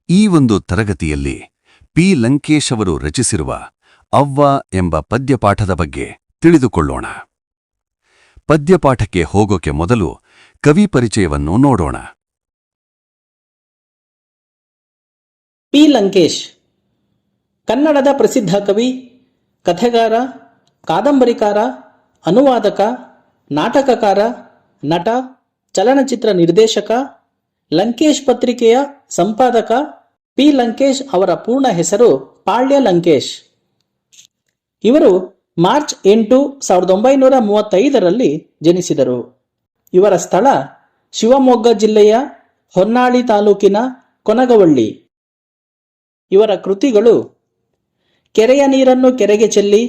ಈ ಒಂದು ತರಗತಿಯಲ್ಲಿ ಪಿ ಲಂಕೇಶ್ ಅವರು ರಚಿಸಿರುವ ಅವ್ವ ಎಂಬ ಪದ್ಯಪಾಠದ ಬಗ್ಗೆ ತಿಳಿದುಕೊಳ್ಳೋಣ. ಪದ್ಯಪಾಠಕ್ಕೆ ಹೋಗೋಕೆ ಮೊದಲು ಕವಿ ಪರಿಚಯವನ್ನು ನೋಡೋಣ. ಪಿ ಲಂಕೇಶ್ ಕನ್ನಡದ ಪ್ರಸಿದ್ಧ ಕವಿ, ಕಥೆಗಾರ, ಕಾದಂಬರಿಕಾರ, ಅನುವಾದಕ, ನಾಟಕಕಾರ, ನಟ, ಚಲನಚಿತ್ರ ನಿರ್ದೇಶಕ, ಲಂಕೇಶ್ ಪತ್ರಿಕೆಯ ಸಂಪಾದಕ. ಪಿ ಲಂಕೇಶ್ ಅವರ ಪೂರ್ಣ ಹೆಸರು ಪಾಳ್ಯ ಲಂಕೇಶ್. ಇವರು ಮಾರ್ಚ್ 8, 1935ರಲ್ಲಿ ಜನಿಸಿದರು. ಇವರ ಸ್ಥಳ ಶಿವಮೊಗ್ಗ ಜಿಲ್ಲೆಯ ಹೊನ್ನಾಳಿ ತಾಲೂಕಿನ ಕೊನಗವಳ್ಳಿ. ಇವರ ಕೃತಿಗಳು ಕೆರೆಯ ನೀರನ್ನು ಕೆರೆಗೆ ಚೆಲ್ಲಿ,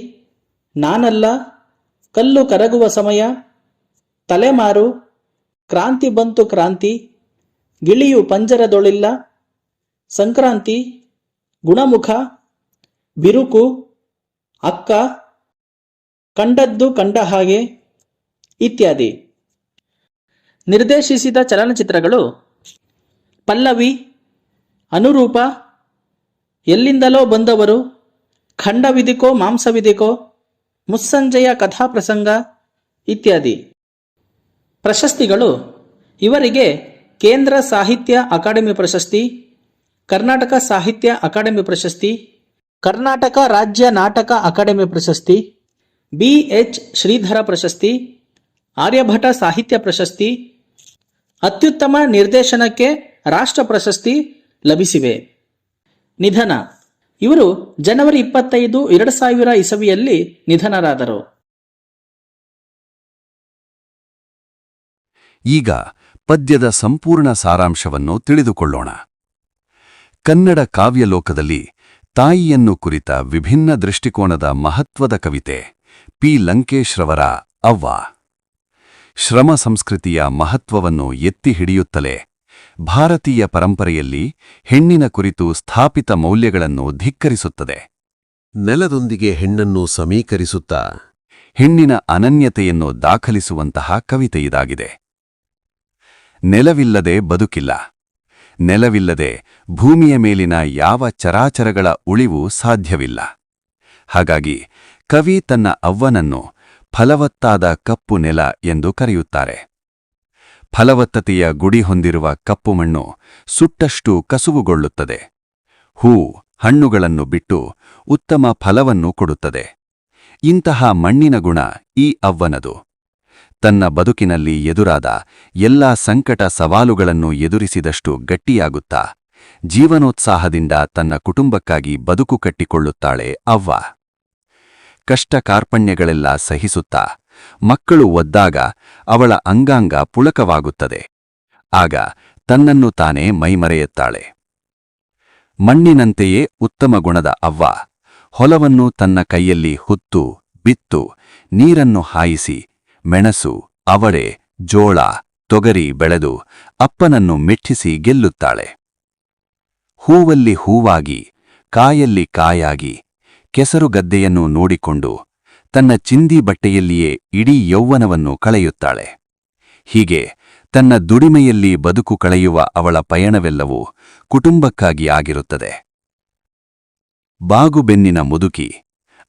ನಾನಲ್ಲ, ಕಲ್ಲು ಕರಗುವ ಸಮಯ, ತಲೆಮಾರು, ಕ್ರಾಂತಿ ಬಂತು ಕ್ರಾಂತಿ, ಗಿಳಿಯು ಪಂಜರದೊಳಿಲ್ಲ, ಸಂಕ್ರಾಂತಿ, ಗುಣಮುಖ, ಬಿರುಕು, ಅಕ್ಕ, ಕಂಡದ್ದು ಕಂಡ ಹಾಗೆ ಇತ್ಯಾದಿ. ನಿರ್ದೇಶಿಸಿದ ಚಲನಚಿತ್ರಗಳು ಪಲ್ಲವಿ, ಅನುರೂಪ, ಎಲ್ಲಿಂದಲೋ ಬಂದವರು, ಖಂಡವಿದಿಕೋ ಮಾಂಸವಿದಿಕೋ, ಮುಸ್ಸಂಜೆಯ ಕಥಾಪ್ರಸಂಗ ಇತ್ಯಾದಿ. ಪ್ರಶಸ್ತಿಗಳು ಇವರಿಗೆ ಕೇಂದ್ರ ಸಾಹಿತ್ಯ ಅಕಾಡೆಮಿ ಪ್ರಶಸ್ತಿ, ಕರ್ನಾಟಕ ಸಾಹಿತ್ಯ ಅಕಾಡೆಮಿ ಪ್ರಶಸ್ತಿ, ಕರ್ನಾಟಕ ರಾಜ್ಯ ನಾಟಕ ಅಕಾಡೆಮಿ ಪ್ರಶಸ್ತಿ, ಬಿ.ಎಚ್. ಶ್ರೀಧರ ಪ್ರಶಸ್ತಿ, ಆರ್ಯಭಟ ಸಾಹಿತ್ಯ ಪ್ರಶಸ್ತಿ, ಅತ್ಯುತ್ತಮ ನಿರ್ದೇಶನಕ್ಕೆ ರಾಷ್ಟ್ರ ಪ್ರಶಸ್ತಿ ಲಭಿಸಿವೆ. ನಿಧನ: ಇವರು ಜನವರಿ 25, 2000 ಇಸವಿಯಲ್ಲಿ ನಿಧನರಾದರು. ಈಗ ಪದ್ಯದ ಸಂಪೂರ್ಣ ಸಾರಾಂಶವನ್ನು ತಿಳಿದುಕೊಳ್ಳೋಣ. ಕನ್ನಡ ಕಾವ್ಯಲೋಕದಲ್ಲಿ ತಾಯಿಯನ್ನು ಕುರಿತ ವಿಭಿನ್ನ ದೃಷ್ಟಿಕೋನದ ಮಹತ್ವದ ಕವಿತೆ ಪಿ ಲಂಕೇಶ್ ರವರ ಅವ್ವ. ಶ್ರಮ ಸಂಸ್ಕೃತಿಯ ಮಹತ್ವವನ್ನು ಎತ್ತಿ ಹಿಡಿಯುತ್ತಲೇ ಭಾರತೀಯ ಪರಂಪರೆಯಲ್ಲಿ ಹೆಣ್ಣಿನ ಕುರಿತು ಸ್ಥಾಪಿತ ಮೌಲ್ಯಗಳನ್ನು ಧಿಕ್ಕರಿಸುತ್ತದೆ. ನೆಲದೊಂದಿಗೆ ಹೆಣ್ಣನ್ನು ಸಮೀಕರಿಸುತ್ತಾ ಹೆಣ್ಣಿನ ಅನನ್ಯತೆಯನ್ನು ದಾಖಲಿಸುವಂತಹ ಕವಿತೆಯಿದಾಗಿದೆ. ನೆಲವಿಲ್ಲದೆ ಬದುಕಿಲ್ಲ. ನೆಲವಿಲ್ಲದೆ ಭೂಮಿಯ ಮೇಲಿನ ಯಾವ ಚರಾಚರಗಳ ಉಳಿವು ಸಾಧ್ಯವಿಲ್ಲ. ಹಾಗಾಗಿ ಕವಿ ತನ್ನ ಅವ್ವನನ್ನು ಫಲವತ್ತಾದ ಕಪ್ಪು ನೆಲ ಎಂದು ಕರೆಯುತ್ತಾರೆ. ಫಲವತ್ತತೆಯ ಗುಡಿ ಹೊಂದಿರುವ ಕಪ್ಪು ಮಣ್ಣು ಸುಟ್ಟಷ್ಟು ಕಸುವುಗೊಳ್ಳುತ್ತದೆ. ಹೂ, ಹಣ್ಣುಗಳನ್ನು ಬಿಟ್ಟು ಉತ್ತಮ ಫಲವನ್ನು ಕೊಡುತ್ತದೆ. ಇಂತಹ ಮಣ್ಣಿನ ಗುಣ ಈ ಅವ್ವನದು. ತನ್ನ ಬದುಕಿನಲ್ಲಿ ಎದುರಾದ ಎಲ್ಲಾ ಸಂಕಟ ಸವಾಲುಗಳನ್ನು ಎದುರಿಸಿದಷ್ಟು ಗಟ್ಟಿಯಾಗುತ್ತಾ ಜೀವನೋತ್ಸಾಹದಿಂದ ತನ್ನ ಕುಟುಂಬಕ್ಕಾಗಿ ಬದುಕು ಕಟ್ಟಿಕೊಳ್ಳುತ್ತಾಳೆ ಅವ್ವ. ಕಷ್ಟ ಕಾರ್ಪಣ್ಯಗಳೆಲ್ಲ ಸಹಿಸುತ್ತಾ ಮಕ್ಕಳು ಒದ್ದಾಗ ಅವಳ ಅಂಗಾಂಗ ಪುಳಕವಾಗುತ್ತದೆ. ಆಗ ತನ್ನನ್ನು ತಾನೇ ಮೈಮರೆಯುತ್ತಾಳೆ. ಮಣ್ಣಿನಂತೆಯೇ ಉತ್ತಮ ಗುಣದ ಅವ್ವ ಹೊಲವನ್ನು ತನ್ನ ಕೈಯಲ್ಲಿ ಹುತ್ತು, ಬಿತ್ತು, ನೀರನ್ನು ಹಾಯಿಸಿ ಮೆಣಸು, ಅವಡೆ, ಜೋಳ, ತೊಗರಿ ಬೆಳೆದು ಅಪ್ಪನನ್ನು ಮೆಟ್ಟಿಸಿ ಗೆಲ್ಲುತ್ತಾಳೆ. ಹೂವಲ್ಲಿ ಹೂವಾಗಿ, ಕಾಯಲ್ಲಿ ಕಾಯಾಗಿ, ಕೆಸರುಗದ್ದೆಯನ್ನು ನೋಡಿಕೊಂಡು ತನ್ನ ಚಿಂದಿ ಬಟ್ಟೆಯಲ್ಲಿಯೇ ಇಡೀ ಯೌವನವನ್ನು ಕಳೆಯುತ್ತಾಳೆ. ಹೀಗೆ ತನ್ನ ದುಡಿಮೆಯಲ್ಲಿ ಬದುಕು ಕಳೆಯುವ ಅವಳ ಪಯಣವೆಲ್ಲವೂ ಕುಟುಂಬಕ್ಕಾಗಿ ಆಗಿರುತ್ತದೆ. ಬಾಗುಬೆನ್ನಿನ ಮುದುಕಿ,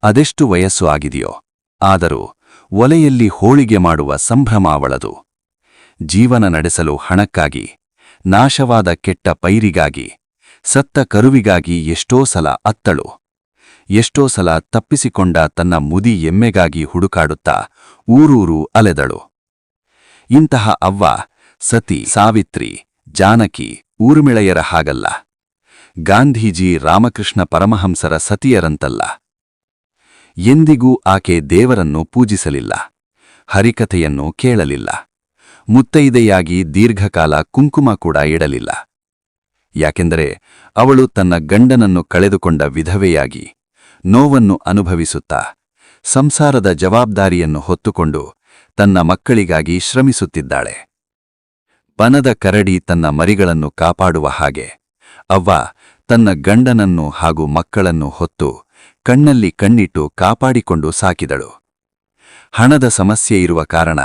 ಅದೆಷ್ಟು ವಯಸ್ಸು ಆಗಿದೆಯೋ, ಆದರೂ ಒಲೆಯಲ್ಲಿ ಹೋಳಿಗೆ ಮಾಡುವ ಸಂಭ್ರಮ ಅವಳದು. ಜೀವನ ನಡೆಸಲು ಹಣಕ್ಕಾಗಿ, ನಾಶವಾದ ಕೆಟ್ಟ ಪೈರಿಗಾಗಿ, ಸತ್ತ ಕರುವಿಗಾಗಿ ಎಷ್ಟೋ ಸಲ ಅತ್ತಳು. ಎಷ್ಟೋ ಸಲ ತಪ್ಪಿಸಿಕೊಂಡ ತನ್ನ ಮುದಿ ಎಮ್ಮೆಗಾಗಿ ಹುಡುಕಾಡುತ್ತಾ ಊರೂರು ಅಲೆದಳು. ಇಂತಹ ಅವ್ವ ಸತಿ, ಸಾವಿತ್ರಿ, ಜಾನಕಿ, ಊರ್ಮಿಳೆಯರ ಹಾಗಲ್ಲ. ಗಾಂಧೀಜಿ, ರಾಮಕೃಷ್ಣ ಪರಮಹಂಸರ ಸತಿಯರಂತಲ್ಲ. ಎಂದಿಗೂ ಆಕೆ ದೇವರನ್ನು ಪೂಜಿಸಲಿಲ್ಲ, ಹರಿಕಥೆಯನ್ನು ಕೇಳಲಿಲ್ಲ, ಮುತ್ತೈದೆಯಾಗಿ ದೀರ್ಘಕಾಲ ಕುಂಕುಮ ಕೂಡ ಇಡಲಿಲ್ಲ. ಯಾಕೆಂದರೆ ಅವಳು ತನ್ನ ಗಂಡನನ್ನು ಕಳೆದುಕೊಂಡ ವಿಧವೆಯಾಗಿ ನೋವನ್ನು ಅನುಭವಿಸುತ್ತಾ ಸಂಸಾರದ ಜವಾಬ್ದಾರಿಯನ್ನು ಹೊತ್ತುಕೊಂಡು ತನ್ನ ಮಕ್ಕಳಿಗಾಗಿ ಶ್ರಮಿಸುತ್ತಿದ್ದಾಳೆ. ಬನದ ಕರಡಿ ತನ್ನ ಮರಿಗಳನ್ನು ಕಾಪಾಡುವ ಹಾಗೆ ಅವ್ವ ತನ್ನ ಗಂಡನನ್ನು ಹಾಗೂ ಮಕ್ಕಳನ್ನು ಹೊತ್ತು ಕಣ್ಣಲ್ಲಿ ಕಣ್ಣಿಟ್ಟು ಕಾಪಾಡಿಕೊಂಡು ಸಾಕಿದಳು. ಹಣದ ಸಮಸ್ಯೆ ಇರುವ ಕಾರಣ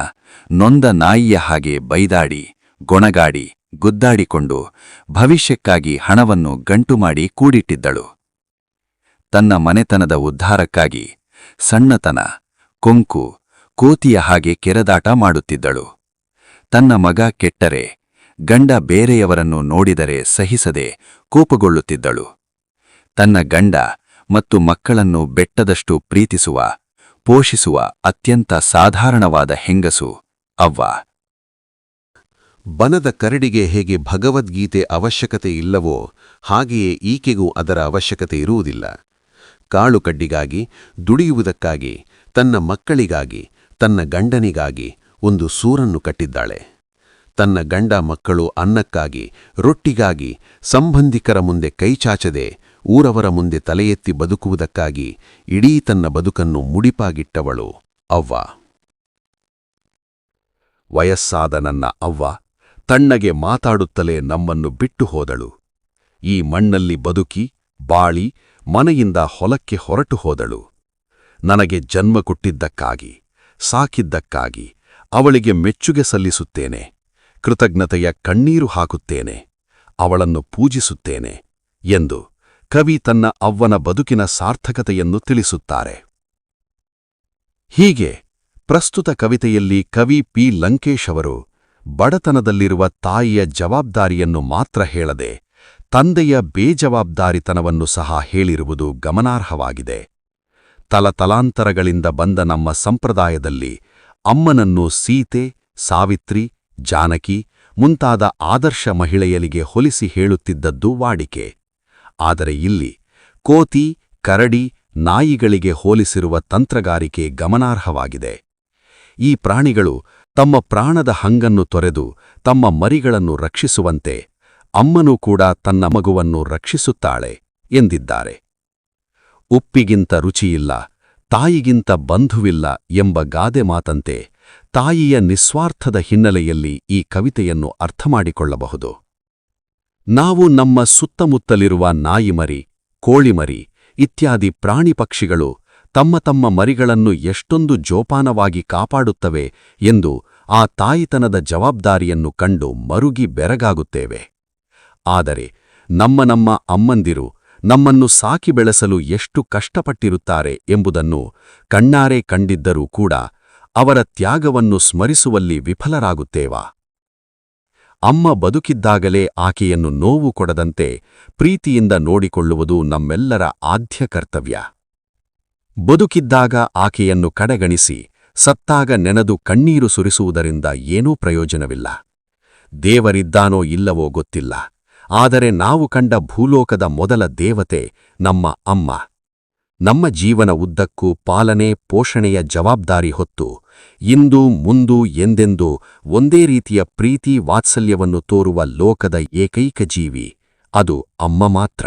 ನೊಂದ ನಾಯಿಯ ಹಾಗೆ ಬೈದಾಡಿ, ಗೊಣಗಾಡಿ, ಗುದ್ದಾಡಿಕೊಂಡು ಭವಿಷ್ಯಕ್ಕಾಗಿ ಹಣವನ್ನು ಗಂಟು ಮಾಡಿ ಕೂಡಿಟ್ಟಿದ್ದಳು. ತನ್ನ ಮನೆತನದ ಉದ್ಧಾರಕ್ಕಾಗಿ ಸಣ್ಣತನ, ಕೊಂಕು, ಕೋತಿಯ ಹಾಗೆ ಕೆರೆದಾಟ ಮಾಡುತ್ತಿದ್ದಳು. ತನ್ನ ಮಗ ಕೆಟ್ಟರೆ, ಗಂಡ ಬೇರೆಯವರನ್ನು ನೋಡಿದರೆ ಸಹಿಸದೆ ಕೋಪಗೊಳ್ಳುತ್ತಿದ್ದಳು. ತನ್ನ ಗಂಡ ಮತ್ತು ಮಕ್ಕಳನ್ನು ಬೆಟ್ಟದಷ್ಟು ಪ್ರೀತಿಸುವ, ಪೋಷಿಸುವ ಅತ್ಯಂತ ಸಾಧಾರಣವಾದ ಹೆಂಗಸು ಅವ್ವ. ಬನದ ಕರಡಿಗೆ ಹೇಗೆ ಭಗವದ್ಗೀತೆ ಅವಶ್ಯಕತೆ ಇಲ್ಲವೋ ಹಾಗೆಯೇ ಈಕೆಗೂ ಅದರ ಅವಶ್ಯಕತೆ ಇರುವುದಿಲ್ಲ. ಕಾಳು ಕಡ್ಡಿಗಾಗಿ, ದುಡಿಯುವುದಕ್ಕಾಗಿ, ತನ್ನ ಮಕ್ಕಳಿಗಾಗಿ, ತನ್ನ ಗಂಡನಿಗಾಗಿ ಒಂದು ಸೂರನ್ನು ಕಟ್ಟಿದ್ದಾಳೆ. ತನ್ನ ಗಂಡ ಮಕ್ಕಳು ಅನ್ನಕ್ಕಾಗಿ, ರೊಟ್ಟಿಗಾಗಿ, ಸಂಬಂಧಿಕರ ಮುಂದೆ ಕೈಚಾಚದೆ, ಊರವರ ಮುಂದೆ ತಲೆ ಎತ್ತಿ ಬದುಕುವುದಕ್ಕಾಗಿ ಇಡೀ ತನ್ನ ಬದುಕನ್ನು ಮುಡಿಪಾಗಿಟ್ಟವಳು ಅವ್ವ. ವಯಸ್ಸಾದ ನನ್ನ ಅವ್ವ ತಣ್ಣಗೆ ಮಾತಾಡುತ್ತಲೇ ನಮ್ಮನ್ನು ಬಿಟ್ಟು ಹೋದಳು. ಈ ಮಣ್ಣಲ್ಲಿ ಬದುಕಿ, ಬಾಳಿ, ಮನೆಯಿಂದ ಹೊಲಕ್ಕೆ ಹೊರಟು ಹೋದಳು. ನನಗೆ ಜನ್ಮ ಕೊಟ್ಟಿದ್ದಕ್ಕಾಗಿ, ಸಾಕಿದ್ದಕ್ಕಾಗಿ ಅವಳಿಗೆ ಮೆಚ್ಚುಗೆ ಸಲ್ಲಿಸುತ್ತೇನೆ, ಕೃತಜ್ಞತೆಯ ಕಣ್ಣೀರು ಹಾಕುತ್ತೇನೆ, ಅವಳನ್ನು ಪೂಜಿಸುತ್ತೇನೆ ಎಂದು ಕವಿ ತನ್ನ ಅವ್ವನ ಬದುಕಿನ ಸಾರ್ಥಕತೆಯನ್ನು ತಿಳಿಸುತ್ತಾರೆ. ಹೀಗೆ ಪ್ರಸ್ತುತ ಕವಿತೆಯಲ್ಲಿ ಕವಿ ಪಿ ಲಂಕೇಶ್ ಅವರು ಬಡತನದಲ್ಲಿರುವ ತಾಯಿಯ ಜವಾಬ್ದಾರಿಯನ್ನು ಮಾತ್ರ ಹೇಳದೆ ತಂದೆಯ ಬೇಜವಾಬ್ದಾರಿತನವನ್ನು ಸಹ ಹೇಳಿರುವುದು ಗಮನಾರ್ಹವಾಗಿದೆ. ತಲತಲಾಂತರಗಳಿಂದ ಬಂದ ನಮ್ಮ ಸಂಪ್ರದಾಯದಲ್ಲಿ ಅಮ್ಮನನ್ನು ಸೀತೆ, ಸಾವಿತ್ರಿ, ಜಾನಕಿ ಮುಂತಾದ ಆದರ್ಶ ಮಹಿಳೆಯರಿಗೆ ಹೋಲಿಸಿ ಹೇಳುತ್ತಿದ್ದದ್ದು ವಾಡಿಕೆ. ಆದರೆ ಇಲ್ಲಿ ಕೋತಿ, ಕರಡಿ, ನಾಯಿಗಳಿಗೆ ಹೋಲಿಸಿರುವ ತಂತ್ರಗಾರಿಕೆ ಗಮನಾರ್ಹವಾಗಿದೆ. ಈ ಪ್ರಾಣಿಗಳು ತಮ್ಮ ಪ್ರಾಣದ ಹಂಗನ್ನು ತೊರೆದು ತಮ್ಮ ಮರಿಗಳನ್ನು ರಕ್ಷಿಸುವಂತೆ ಅಮ್ಮನೂ ಕೂಡ ತನ್ನ ಮಗುವನ್ನು ರಕ್ಷಿಸುತ್ತಾಳೆ ಎಂದಿದ್ದಾರೆ. ಉಪ್ಪಿಗಿಂತ ರುಚಿಯಿಲ್ಲ, ತಾಯಿಗಿಂತ ಬಂಧುವಿಲ್ಲ ಎಂಬ ಗಾದೆ ಮಾತಂತೆ ತಾಯಿಯ ನಿಸ್ವಾರ್ಥದ ಹಿನ್ನೆಲೆಯಲ್ಲಿ ಈ ಕವಿತೆಯನ್ನು ಅರ್ಥಮಾಡಿಕೊಳ್ಳಬಹುದು. ನಾವು ನಮ್ಮ ಸುತ್ತಮುತ್ತಲಿರುವ ನಾಯಿಮರಿ, ಕೋಳಿಮರಿ ಇತ್ಯಾದಿ ಪ್ರಾಣಿ ಪಕ್ಷಿಗಳು ತಮ್ಮ ತಮ್ಮ ಮರಿಗಳನ್ನು ಎಷ್ಟೊಂದು ಜೋಪಾನವಾಗಿ ಕಾಪಾಡುತ್ತವೆ ಎಂದು ಆ ತಾಯಿತನದ ಜವಾಬ್ದಾರಿಯನ್ನು ಕಂಡು ಮರುಗಿ ಬೆರಗಾಗುತ್ತೇವೆ. ಆದರೆ ನಮ್ಮ ಅಮ್ಮಂದಿರು ನಮ್ಮನ್ನು ಸಾಕಿ ಬೆಳೆಸಲು ಎಷ್ಟು ಕಷ್ಟಪಟ್ಟಿರುತ್ತಾರೆ ಎಂಬುದನ್ನು ಕಣ್ಣಾರೆ ಕಂಡಿದ್ದರೂ ಕೂಡ ಅವರ ತ್ಯಾಗವನ್ನು ಸ್ಮರಿಸುವಲ್ಲಿ ವಿಫಲರಾಗುತ್ತೇವಾ? ಅಮ್ಮ ಬದುಕಿದ್ದಾಗಲೇ ಆಕೆಯನ್ನು ನೋವು ಕೊಡದಂತೆ ಪ್ರೀತಿಯಿಂದ ನೋಡಿಕೊಳ್ಳುವುದು ನಮ್ಮೆಲ್ಲರ ಆದ್ಯ ಕರ್ತವ್ಯ. ಬದುಕಿದ್ದಾಗ ಆಕೆಯನ್ನು ಕಡೆಗಣಿಸಿ ಸತ್ತಾಗ ನೆನೆದು ಕಣ್ಣೀರು ಸುರಿಸುವುದರಿಂದ ಏನೂ ಪ್ರಯೋಜನವಿಲ್ಲ. ದೇವರಿದ್ದಾನೋ ಇಲ್ಲವೋ ಗೊತ್ತಿಲ್ಲ, ಆದರೆ ನಾವು ಕಂಡ ಭೂಲೋಕದ ಮೊದಲ ದೇವತೆ ನಮ್ಮ ಅಮ್ಮ. ನಮ್ಮ ಜೀವನ ಉದ್ದಕ್ಕೂ ಪಾಲನೆ, ಪೋಷಣೆಯ ಜವಾಬ್ದಾರಿ ಹೊತ್ತು ಇಂದು ಮುಂದು ಎಂದೆಂದೂ ಒಂದೇ ರೀತಿಯ ಪ್ರೀತಿ ವಾತ್ಸಲ್ಯವನ್ನು ತೋರುವ ಲೋಕದ ಏಕೈಕ ಜೀವಿ ಅದು ಅಮ್ಮ ಮಾತ್ರ.